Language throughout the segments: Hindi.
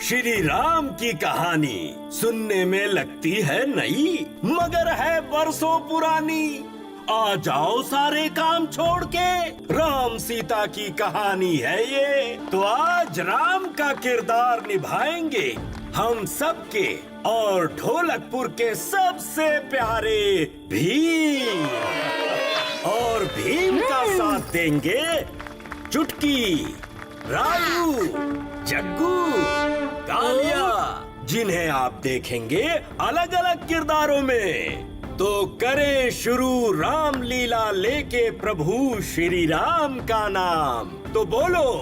श्री राम की कहानी सुनने में लगती है नई, मगर है बरसों पुरानी। आ जाओ सारे काम छोड़ के, राम सीता की कहानी है ये। तो आज राम का किरदार निभाएंगे हम सबके और ढोलकपुर के सबसे प्यारे भीम। और भीम का साथ देंगे चुटकी, राजू, जग्गू, कालिया, जिन्हें आप देखेंगे अलग अलग किरदारों में। तो करें शुरू रामलीला लेके प्रभु श्री राम का नाम। तो बोलो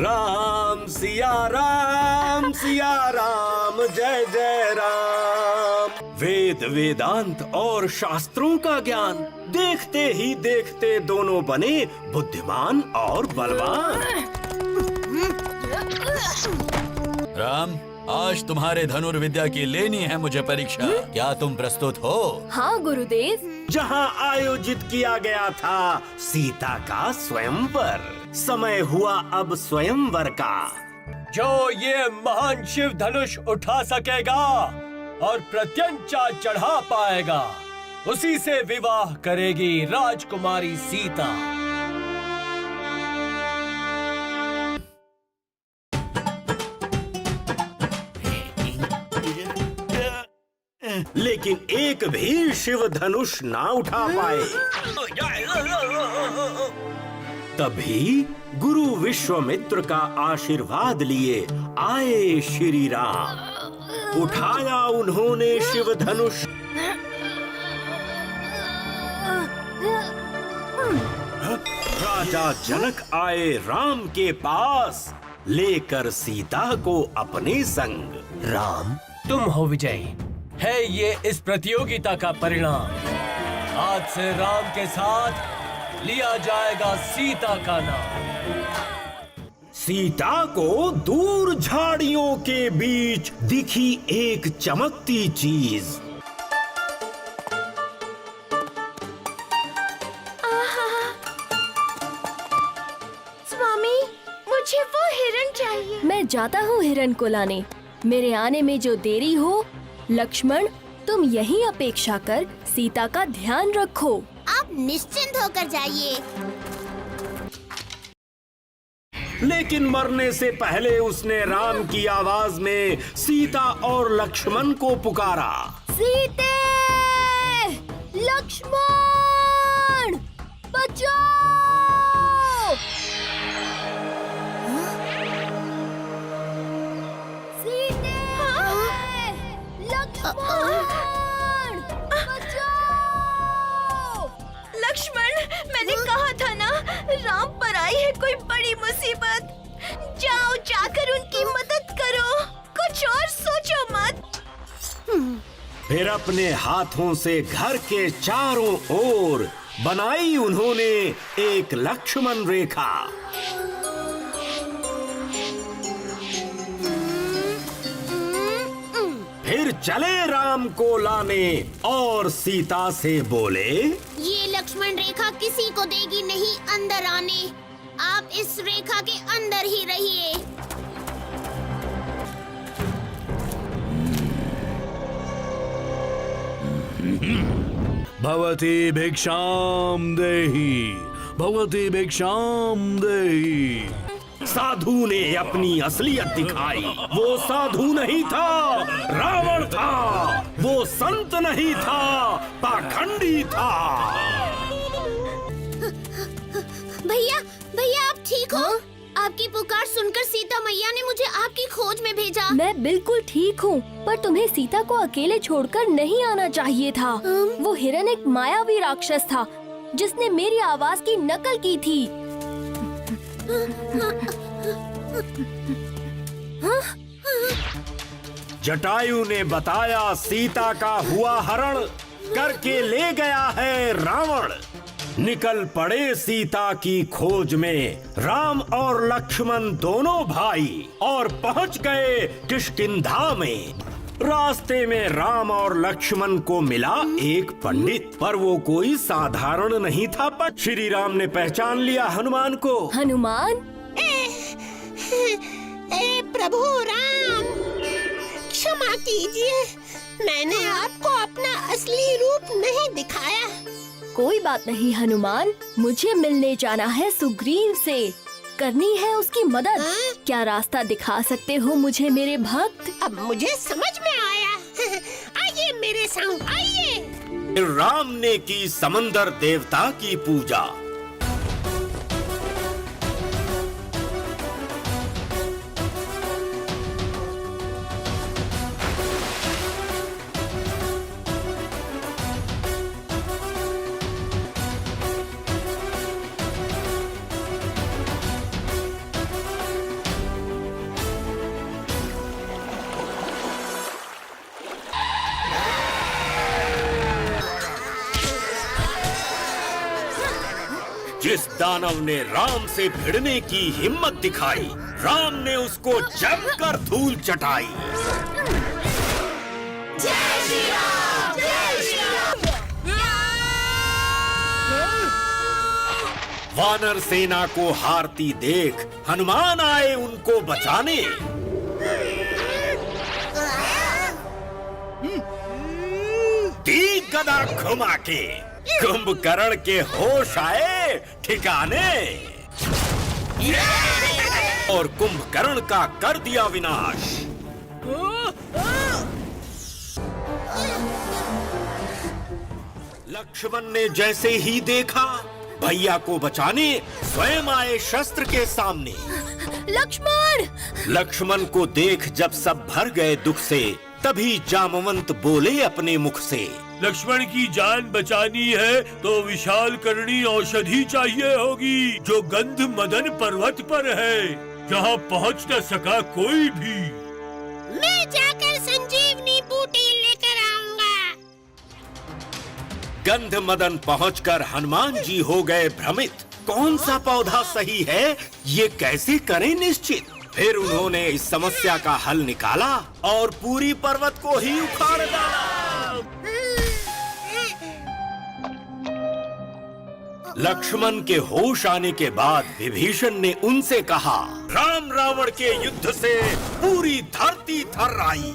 राम सिया राम जय जय राम। वेद वेदांत और शास्त्रों का ज्ञान देखते ही देखते दोनों बने बुद्धिमान और बलवान। राम, आज तुम्हारे धनुर्विद्या की लेनी है मुझे परीक्षा। क्या तुम प्रस्तुत हो? हाँ गुरुदेव। जहाँ आयोजित किया गया था सीता का स्वयंवर, समय हुआ अब स्वयंवर का। जो ये महान शिव धनुष उठा सकेगा और प्रत्यंचा चढ़ा पाएगा, उसी से विवाह करेगी राजकुमारी सीता। लेकिन एक भी शिव धनुष ना उठा पाए। तभी गुरु विश्वामित्र का आशीर्वाद लिए आए श्री राम। उठाया उन्होंने शिव धनुष। राजा जनक आए राम के पास, लेकर सीता को अपने संग। राम, तुम हो विजयी। है ये इस प्रतियोगिता का परिणाम। आज से राम के साथ लिया जाएगा सीता का नाम। सीता को दूर झाड़ियों के बीच दिखी एक चमकती चीज। स्वामी, मुझे वो हिरण चाहिए। मैं जाता हूँ हिरण को लाने। मेरे आने में जो देरी हो, लक्ष्मण तुम यहीं अपेक्षा कर सीता का ध्यान रखो। आप निश्चिंत होकर जाइए। लेकिन मरने से पहले उसने राम की आवाज में सीता और लक्ष्मण को पुकारा। सीते, लक्ष्मण, बचाओ! सीते, लक्ष्मण, बचाओ! लक्ष्मण, मैंने कहा था ना, राम पर आई है कोई बड़ी मुसीबत। जाओ, जाकर उनकी मदद करो, कुछ और सोचो मत। फिर अपने हाथों से घर के चारों ओर बनाई उन्होंने एक लक्ष्मण रेखा। फिर चले राम को लाने और सीता से बोले, ये लक्ष्मण रेखा किसी को देगी नहीं अंदर आने। आप इस रेखा के अंदर ही रहिए। भवती भिक्षाम देहि, भवती भिक्षाम देहि। साधु ने अपनी असलियत दिखाई। वो साधु नहीं था, रावण था। वो संत नहीं था, पाखंडी था। भैया, भैया, आप ठीक हो? आपकी पुकार सुनकर सीता मैया ने मुझे आपकी खोज में भेजा। मैं बिल्कुल ठीक हूँ, पर तुम्हें सीता को अकेले छोड़कर नहीं आना चाहिए था। वो हिरण एक मायावी राक्षस था, जिसने मेरी आवाज की नकल की थी। जटायु ने बताया सीता का हुआ हरण करके ले गया है रावण। निकल पड़े सीता की खोज में राम और लक्ष्मण दोनों भाई, और पहुंच गए किष्किंधा में। रास्ते में राम और लक्ष्मण को मिला एक पंडित, पर वो कोई साधारण नहीं था। पर श्री राम ने पहचान लिया हनुमान को। हनुमान? ए प्रभु राम, क्षमा कीजिए, मैंने आपको अपना असली रूप नहीं दिखाया। कोई बात नहीं हनुमान, मुझे मिलने जाना है सुग्रीव से, करनी है उसकी मदद। हाँ? क्या रास्ता दिखा सकते हो मुझे मेरे भक्त? अब मुझे समझ में आया। आइए मेरे संग, आइए। फिर राम ने की समंदर देवता की पूजा। जिस दानव ने राम से भिड़ने की हिम्मत दिखाई, राम ने उसको जमकर धूल चटाई। वानर सेना को हारती देख हनुमान आए उनको बचाने। दी गदा घुमा के कुंभकर्ण के होश आए ठिकाने और कुंभकर्ण का कर दिया विनाश। लक्ष्मण ने जैसे ही देखा, भैया को बचाने स्वयं आए शस्त्र के सामने। लक्ष्मण! लक्ष्मण को देख जब सब भर गए दुख से, तभी जामवंत बोले अपने मुख से, लक्ष्मण की जान बचानी है तो विशाल करणी औषधि चाहिए होगी, जो गंध मदन पर्वत पर है, जहाँ पहुँच न सका कोई भी। मैं जाकर संजीवनी बूटी लेकर आऊंगा। गंध मदन पहुंचकर हनुमान जी हो गए भ्रमित। कौन सा पौधा सही है, ये कैसे करें निश्चित। फिर उन्होंने इस समस्या का हल निकाला और पूरी पर्वत को ही उखाड़ डाला। लक्ष्मण के होश आने के बाद विभीषण ने उनसे कहा, राम रावण के युद्ध से पूरी धरती थर्राई।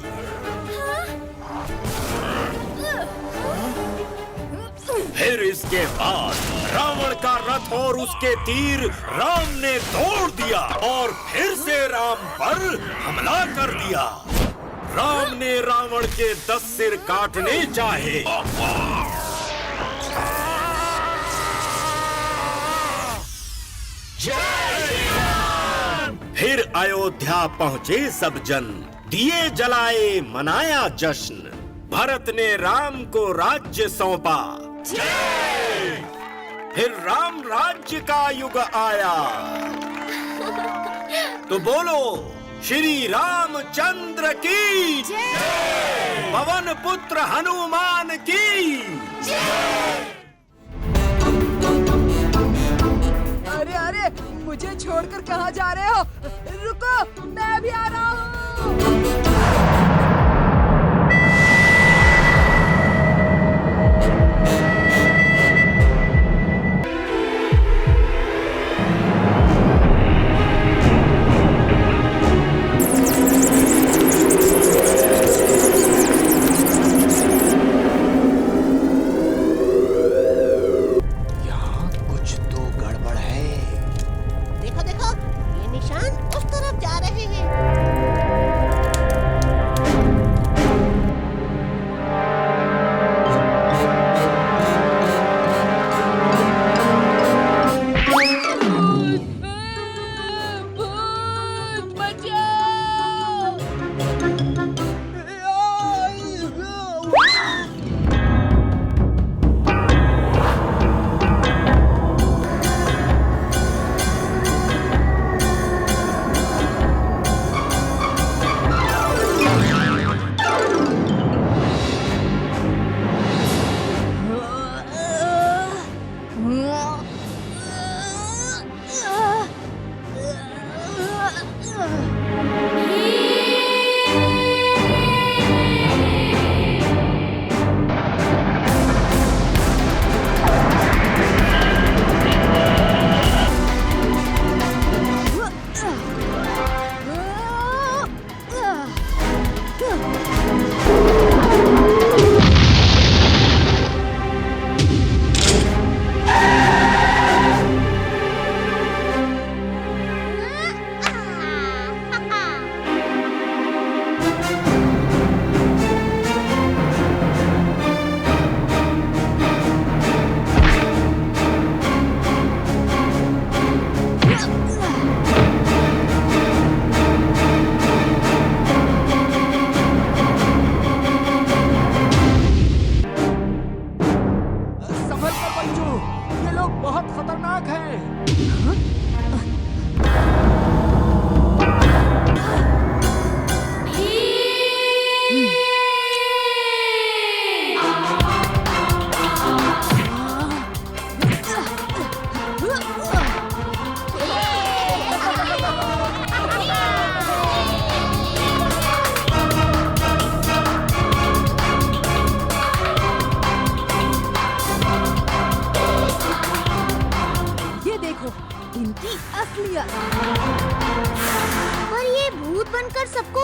फिर इसके बाद रावण का रथ और उसके तीर राम ने तोड़ दिया और फिर से राम पर हमला कर दिया। राम ने रावण के 10 सिर काटने चाहे, फिर अयोध्या पहुँचे सब जन, दिए जलाए मनाया जश्न। भरत ने राम को राज्य सौंपा, फिर राम राज्य का युग आया। तो बोलो श्री रामचंद्र की, पवन पुत्र हनुमान की। अरे अरे, मुझे छोड़कर कहाँ जा रहे हो? रुको, मैं भी आ रहा हूँ। देखो देखो, ये निशान उस तरफ जा रहे हैं।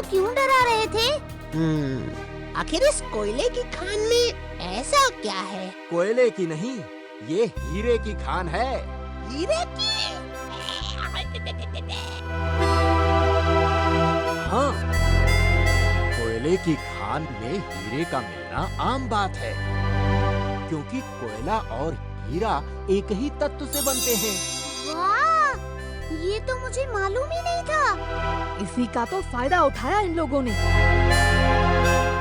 क्यों डरा रहे थे? आखिर इस कोयले की खान में ऐसा क्या है? कोयले की नहीं, ये हीरे की खान है। हीरे की? हाँ, कोयले की खान में हीरे का मिलना आम बात है, क्योंकि कोयला और हीरा एक ही तत्व से बनते हैं। वाह, ये तो मुझे मालूम ही नहीं था। इसी का तो फायदा उठाया इन लोगों ने,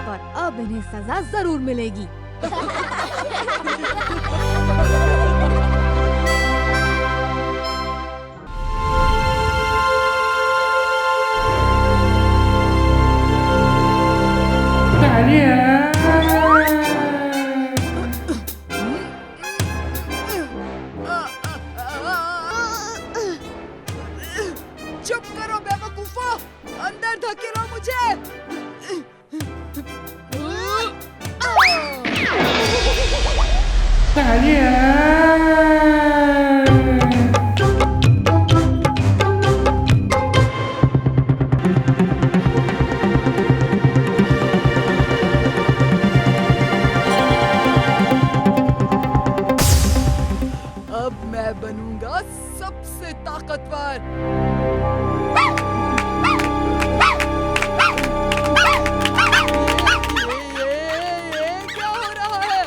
पर अब इन्हें सजा जरूर मिलेगी। चुप करो बेवकूफो, अंदर धकेलो मुझे। अब मैं बनूंगा सबसे ताकतवर। ये क्या हो रहा है?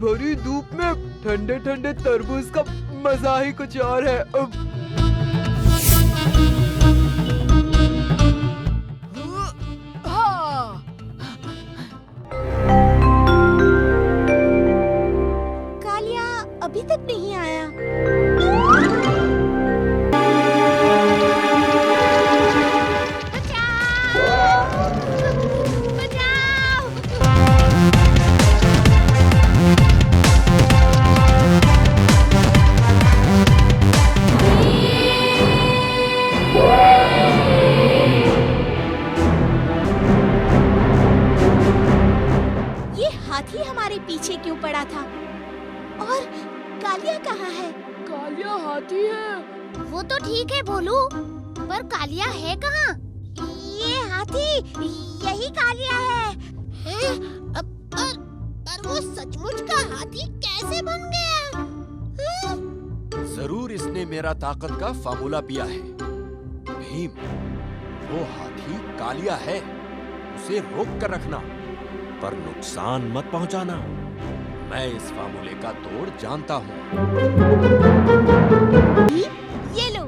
भरी धूप में ठंडे ठंडे तरबूज का मजा ही कुछ और है। कालिया अभी तक नहीं आया। ये हाथी हमारे पीछे क्यों पड़ा था? और कालिया कहाँ है? कालिया हाथी है। वो तो ठीक है भोलू, पर कालिया है कहाँ? ये हाथी यही कालिया है। हैं? पर वो सचमुच का हाथी कैसे बन गया? जरूर इसने मेरा ताकत का फार्मूला पिया है। भीम, वो हाथी कालिया है, उसे रोक कर रखना, पर नुकसान मत पहुंचाना। मैं इस फार्मूले का तोड़ जानता हूँ। ये लो,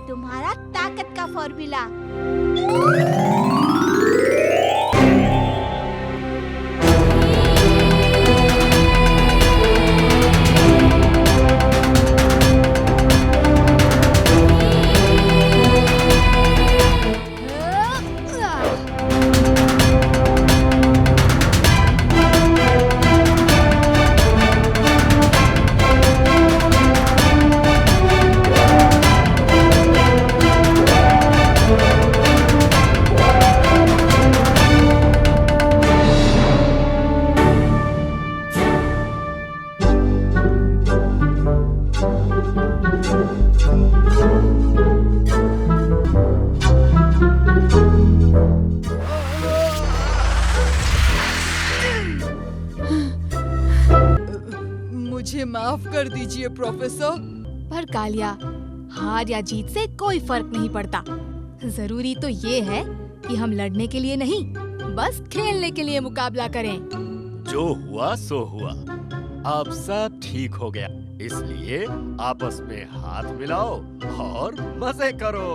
तुम्हारा ताकत का फॉर्मूला। मुझे माफ कर दीजिए प्रोफेसर। पर कालिया, हार या जीत से कोई फर्क नहीं पड़ता। जरूरी तो ये है कि हम लड़ने के लिए नहीं, बस खेलने के लिए मुकाबला करें। जो हुआ सो हुआ, अब सब ठीक हो गया, इसलिए आपस में हाथ मिलाओ और मजे करो।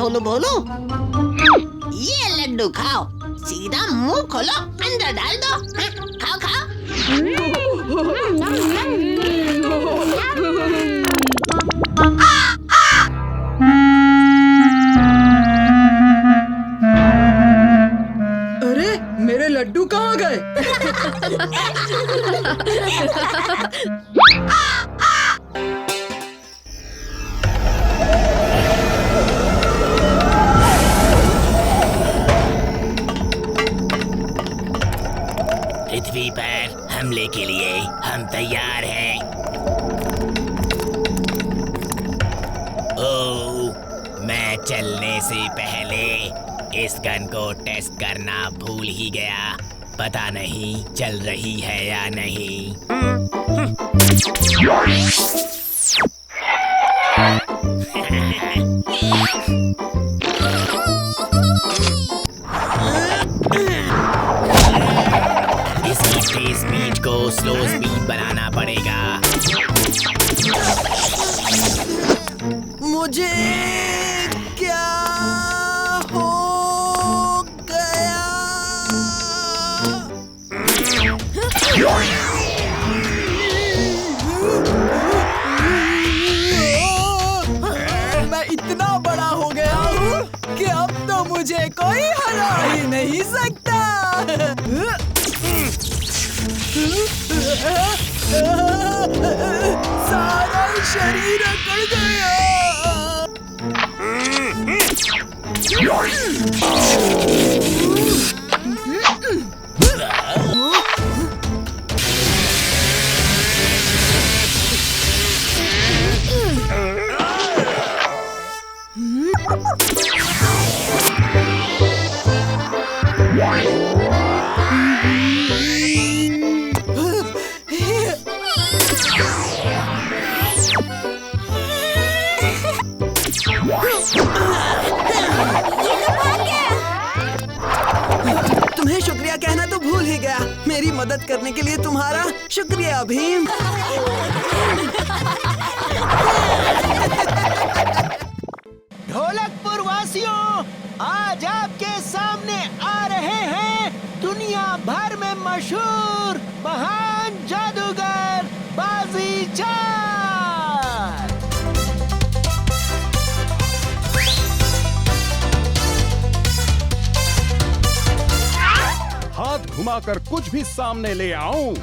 भोलू भोलू, ये लड्डू खाओ, सीधा मुंह खोलो, अंदर डाल दो। हाँ, खाओ खाओ। अरे मेरे लड्डू कहाँ गए? पृथ्वी पर हमले के लिए हम तैयार हैं। ओह, मैं चलने से पहले इस गन को टेस्ट करना भूल ही गया। पता नहीं चल रही है या नहीं। इसकी तेज स्पीड को स्लो स्पीड बनाना पड़ेगा। मुझे क्या हो गया? मैं इतना बड़ा हो गया हूँ कि अब तो मुझे कोई हरा ही नहीं सकता। सारा शरीर अकड़ गया। तुम्हें शुक्रिया कहना तो भूल ही गया। मेरी मदद करने के लिए तुम्हारा शुक्रिया भीम। ढोलकपुर वासियों, आज आपके सामने आ रहे हैं दुनिया भर में मशहूर महान जादूगर बाजीचार। हाथ घुमाकर कुछ भी सामने ले आऊं।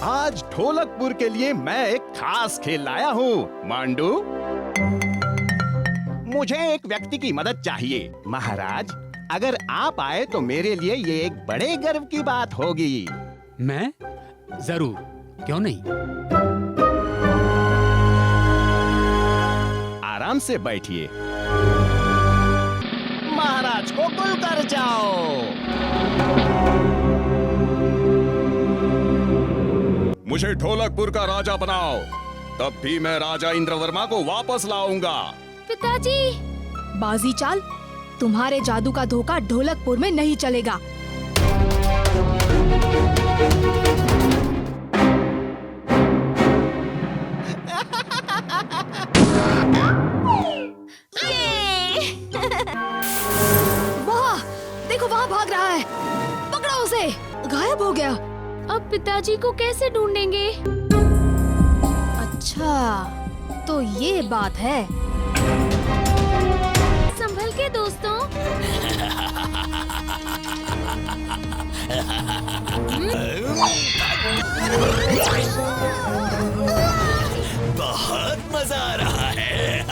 आज ढोलकपुर के लिए मैं एक खास खेल लाया हूँ। मांडू, मुझे एक व्यक्ति की मदद चाहिए। महाराज, अगर आप आए तो मेरे लिए ये एक बड़े गर्व की बात होगी। मैं जरूर, क्यों नहीं। आराम से बैठिए। महाराज को कुल कर जाओ। मुझे ढोलकपुर का राजा बनाओ, तब भी मैं राजा इंद्रवर्मा को वापस लाऊंगा। पिताजी, बाजी चाल, तुम्हारे जादू का धोखा ढोलकपुर में नहीं चलेगा। वाह, देखो वहाँ भाग रहा है। पकड़ो उसे। गायब हो गया। अब पिताजी को कैसे ढूंढेंगे? अच्छा, तो ये बात है। संभल के दोस्तों। बहुत मजा आ रहा है।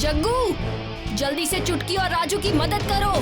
जग्गू, जल्दी से चुटकी और राजू की मदद करो।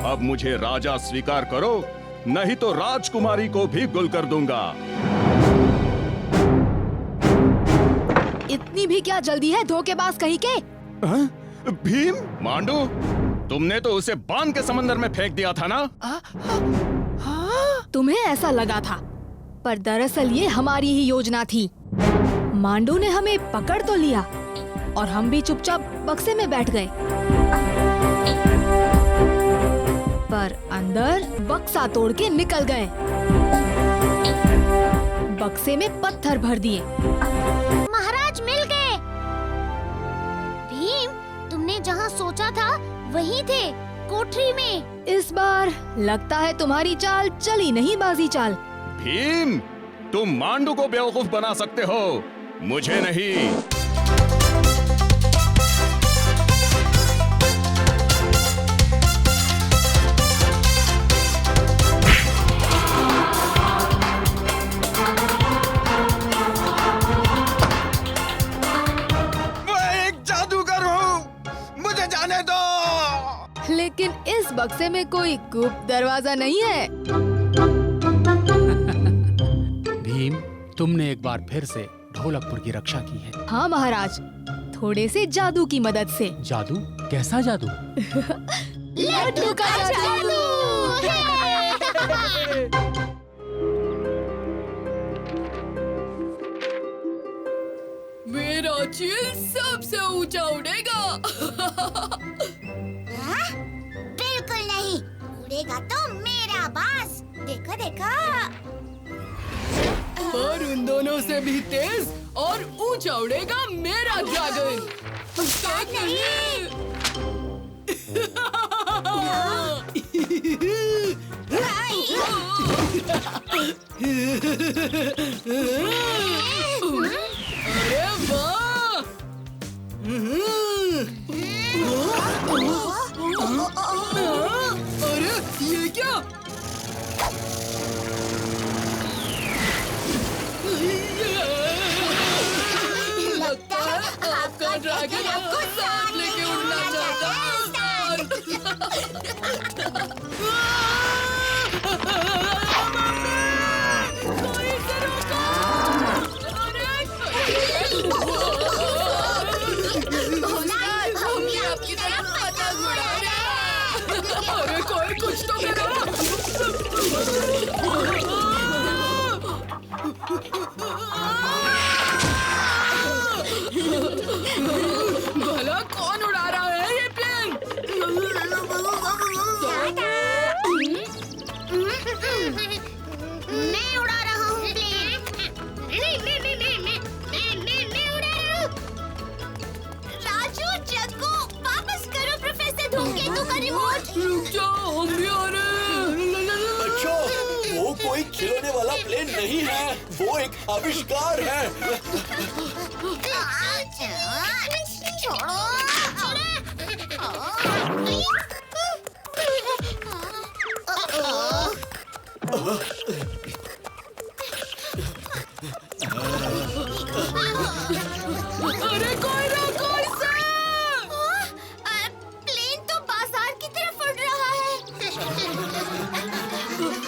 अब मुझे राजा स्वीकार करो, नहीं तो राजकुमारी को भी गुल कर दूंगा। इतनी भी क्या जल्दी है धोखेबाज कहीं के? भीम, मांडू, तुमने तो उसे बांध के समंदर में फेंक दिया था ना? तुम्हें ऐसा लगा था, पर दरअसल ये हमारी ही योजना थी। मांडू ने हमें पकड़ तो लिया और हम भी चुपचाप बक्से में बैठ गए, पर अंदर बक्सा तोड़ के निकल गए। बक्से में पत्थर भर दिए। महाराज मिल गए। भीम, तुमने जहाँ सोचा था वहीं थे, कोठरी में। इस बार लगता है तुम्हारी चाल चली नहीं बाजी चाल। भीम, तुम मांडू को बेवकूफ बना सकते हो, मुझे नहीं। लेकिन इस बक्से में कोई गुप्त दरवाजा नहीं है। भीम, तुमने एक बार फिर से ढोलकपुर की रक्षा की है। हाँ महाराज, थोड़े से जादू की मदद से। जादू? कैसा जादू? लड्डू का जादू। मेरा चील सबसे ऊंचा उड़ेगा। बिल्कुल नहीं, उड़ेगा तो मेरा बास। देखो देखो। पर उन दोनों से भी तेज और ऊंचा उड़ेगा मेरा ड्रैगन। अरे वाह! अरे ये क्या? लगता है आपका ड्रैगन आपको साथ लेके उड़ना चाहता है। अरे कोई कुछ तो भला कौन उड़ा रहा है ये प्लेन? मैं उड़ा रहा हूँ प्लेन। मैं उड़ा रहा हूँ। राजू, जग्गू, वापस करो प्रोफेसर धूमकेतु का रिमोट। रुक जाओ, हम भी आ रहे हैं। बच्चों, वो कोई खिलौने वाला प्लेन नहीं है, वो एक आविष्कार है। अरे कोई रोको इसे! प्लेन तो बाजार की तरफ उड़ रहा है।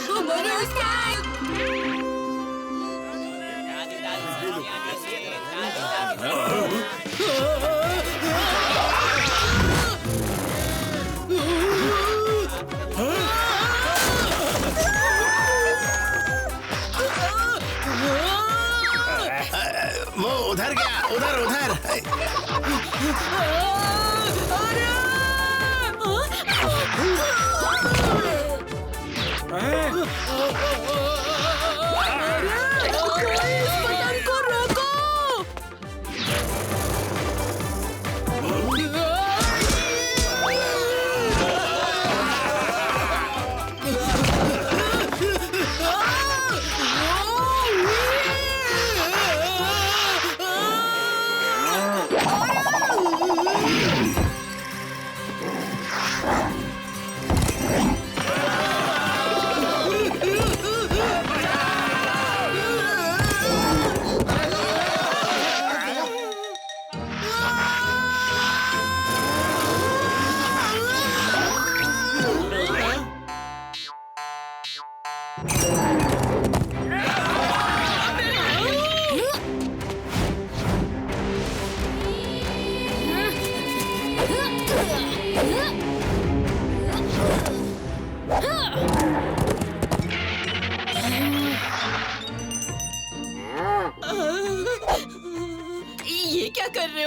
हमारे वो उधर गया, उधर उधर।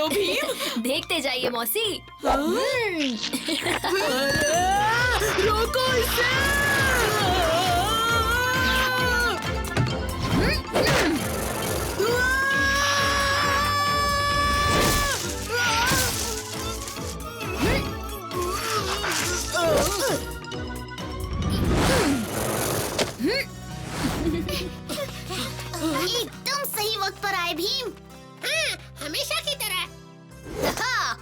हो भीम? देखते जाइए मौसी। रोको इसे! एकदम सही वक्त पर आए भीम। हाँ, हमेशा की तरह। हाँ,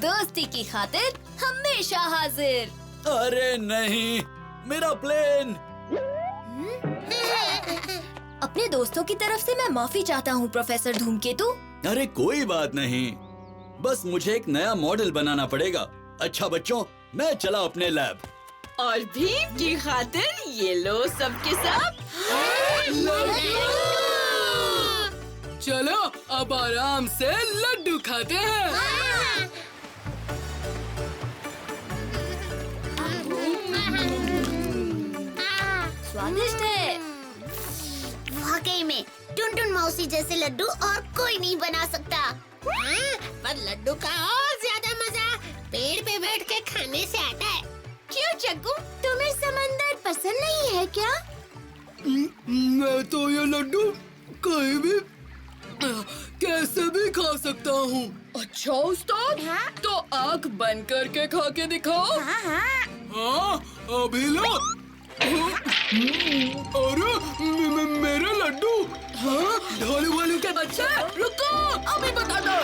दोस्ती की खातिर हमेशा हाजिर। अरे नहीं, मेरा प्लेन। अपने दोस्तों की तरफ से मैं माफी चाहता हूँ प्रोफेसर धूमकेतु। अरे कोई बात नहीं, बस मुझे एक नया मॉडल बनाना पड़ेगा। अच्छा बच्चों, मैं चला अपने लैब। और भीम की खातिर ये लो सबके सब। चलो अब आराम से लड्डू खाते हैं। स्वादिष्ट है। वाकई में टुनटुन मौसी जैसे लड्डू और कोई नहीं बना सकता। हाँ, पर लड्डू का और ज्यादा मजा पेड़ पे बैठ के खाने से आता है। क्यों चक्कू, तुम्हें समंदर पसंद नहीं है क्या? मैं तो ये लड्डू कहीं भी कैसे भी खा सकता हूँ। अच्छा उस्ताद, हाँ? तो आँख बंद करके खा के दिखाओ। हाँ हाँ। हाँ, अभी लो। अरे मेरा लड्डू। हाँ, ढोलू वालू के बच्चे, रुको, अभी बता दो।